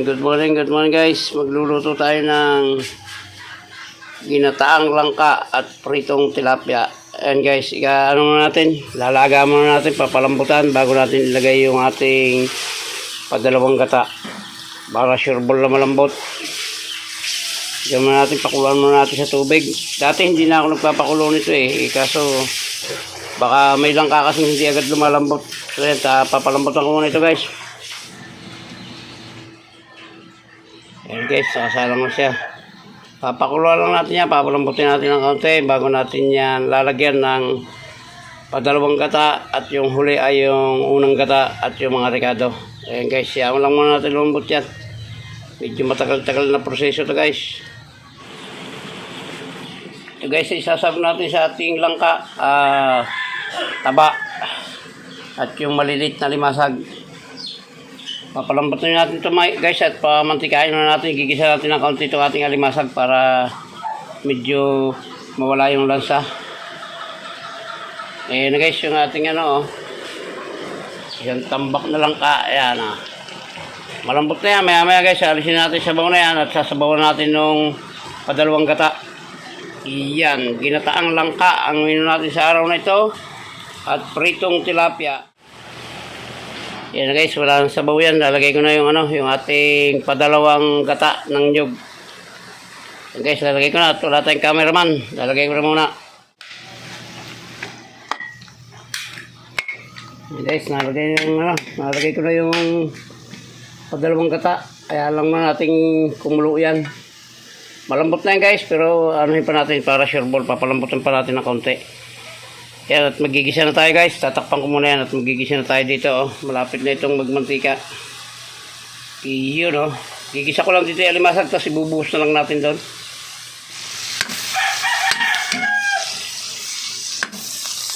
good morning guys. Magluluto tayo ng ginataang langka at pritong tilapia. Ayan guys, ano muna natin, lalaga muna natin, papalambutan bago natin ilagay yung ating padalawang gata para sureball na malambot. Diyan muna natin, pakuluan muna natin sa tubig. Dati hindi na ako nagpapakulo nito kaso baka may langka kasi hindi agad lumalambot. So yan, papalambutan ko muna ito guys. Ayan guys, sasalang na siya. Papakuluan lang natin yan, papalambutin natin ng kaunti bago natin yan lalagyan ng padalawang gata at yung huli ay yung unang gata at yung mga rekado. Ayan guys, yaman lang muna natin lumambot yan. Medyo matagal-tagal na proseso to guys. Ito guys, isasab natin sa ating langka, taba at yung malilit na limasag. Papalambutin natin ito guys at pamantikain na natin. Gigisa natin ng kaunti itong ating alimasag para medyo mawala yung lansa. Ayan guys, yung ating isang tambak na langka. Ayan malambot na yan. Maya maya guys, alisin natin sabaw na yan at sasabawan natin nung padalawang gata. Iyan, ginataang langka ang menu natin sa araw na ito at pritong tilapia. Yan guys, wala nang sabaw yan. Lalagay ko na yung yung ating padalawang gata ng nyug. Yan guys, lalagay ko na at wala tayong cameraman. Lalagay ko na muna. Yan guys, nalagay ko na yung padalawang gata. Kaya lang na nating kumulo yan. Malambot na yan guys, pero anuhin pa natin para sureball. Papalambutin pa natin ng konti. Yan, at magigisa na tayo guys. Tatakpan ko muna yan at magigisa na tayo dito. Malapit na itong magmantika. Iyon gigisa ko lang dito yung alimasag, tapos ibubuhos na lang natin doon.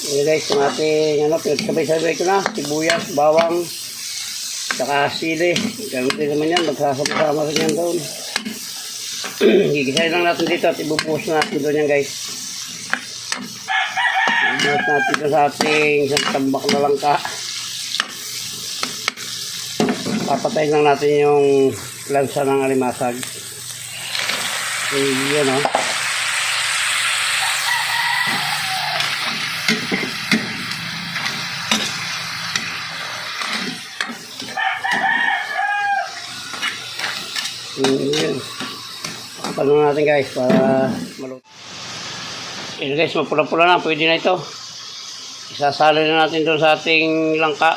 Yan guys, yung ating pinagsabay-sabay ko na sibuyas, bawang, saka sili. Ganun din naman yan, magsasama-sama rin yan doon. Gigisahin lang natin dito at ibubuhos na natin doon yan guys. Ibuhos natin ito sa ating isang tambak na langka. Papatayin lang natin yung lansa ng alimasag. Yan Yan. Paano natin guys para maluto. Yan guys, mapula-pula na. Pwede na ito. Isasali na natin doon sa ating langka.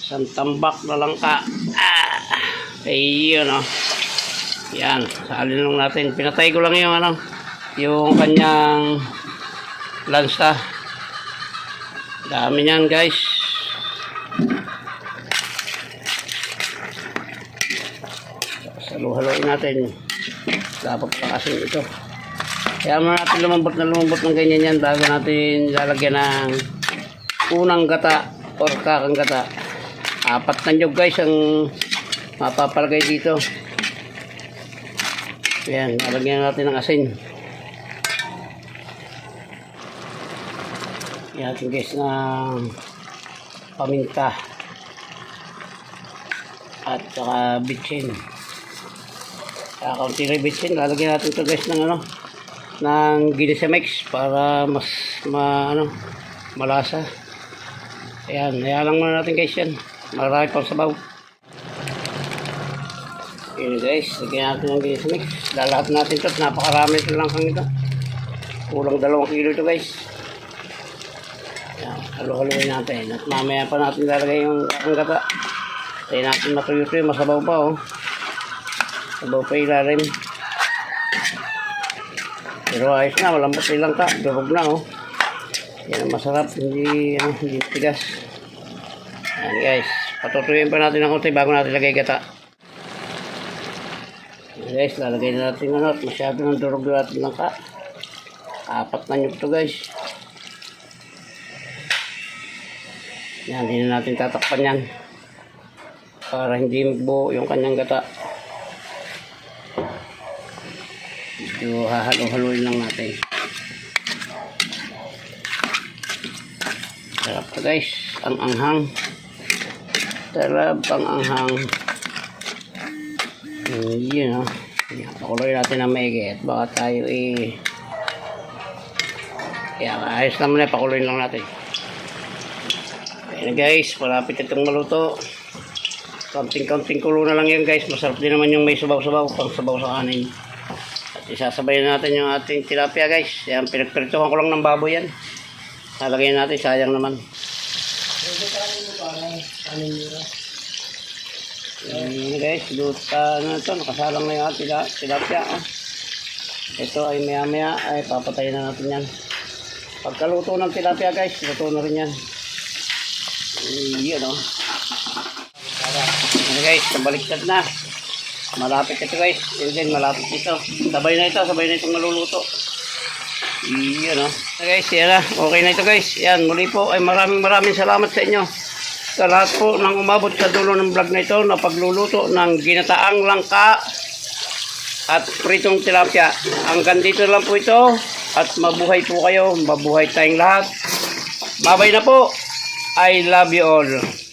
Isang tambak na langka. Ayun yan, salin lang natin. Pinatay ko lang yung yung kanyang lansa. Dami niyan guys. Halo-haloin natin. Dapat pakasin ito. Kaya mo natin lumambot ng ganyan yan bago natin lalagyan ng unang gata or kakang gata. 4 na nyug guys ang mapapalagay dito. Ayan, lalagyan natin ng asin. Ayan natin guys ng paminta at saka bitsin. Kaunti rin bitsin, lalagyan natin ito guys ng ng Ginisamix para mas malasa. Ayan, lang muna natin guys yan. Marami pang sabaw. Ayan guys, lagyan natin ng Ginisamix. Lalahat natin ito, napakarami ito lang kang ito. Kulang 2 kilo ito guys. Ayan, halo-haloin natin. At mamaya pa natin lalagay yung kakang gata. Tayo natin matuyo-tuyo, masabaw pa sabaw pa ilalim. Pero ayos na, malambot na lang ka. Durog na yan ang masarap, hindi tigas. Ayan guys, patutuyuin pa natin ng konti bago natin lagay gata. Ayan guys, lalagay na natin at masyado ng durog natin lang ka. 4 na nyug to guys. Yan, hindi na natin tatakpan yan para hindi magbuo yung kanyang gata. So, hahalo-haloin lang natin. Sarap to guys, ang anghang. Sarap pang anghang. Yun, oh. Yan, pakuloy natin ng maigi at baka tayo yan, ayos naman na, pakuloy lang natin. Ayan guys, malapit itong maluto. Kaunting-kaunting kulo na lang yan guys. Masarap din naman yung may sabaw-sabaw, pang sabaw sa kanin. At isasabayin natin yung ating tilapia guys. Yan, pinagpirituhan ko lang ng baboy yan. Lalagyan natin, sayang naman. Ayan guys, luta na ito. Nakasalang na yung ating tilapia. Oh. Ito ay maya-maya ay papatayin na natin yan. Pagkaluto ng tilapia guys, luto na rin yan. Yun, oh. Ayan guys, nabaliktad na. Malapit ito guys. Yun din, malapit ito. Sabay na itong naluluto. Yun, oh. Guys, yan na. Okay na ito guys. Yan, muli po ay maraming salamat sa inyo. Sa lahat po ng umabot sa dulo ng vlog na ito na pagluluto ng ginataang langka at pritong tilapia. Hanggang dito lang po ito. At mabuhay po kayo. Mabuhay tayong lahat. Babay na po. I love you all.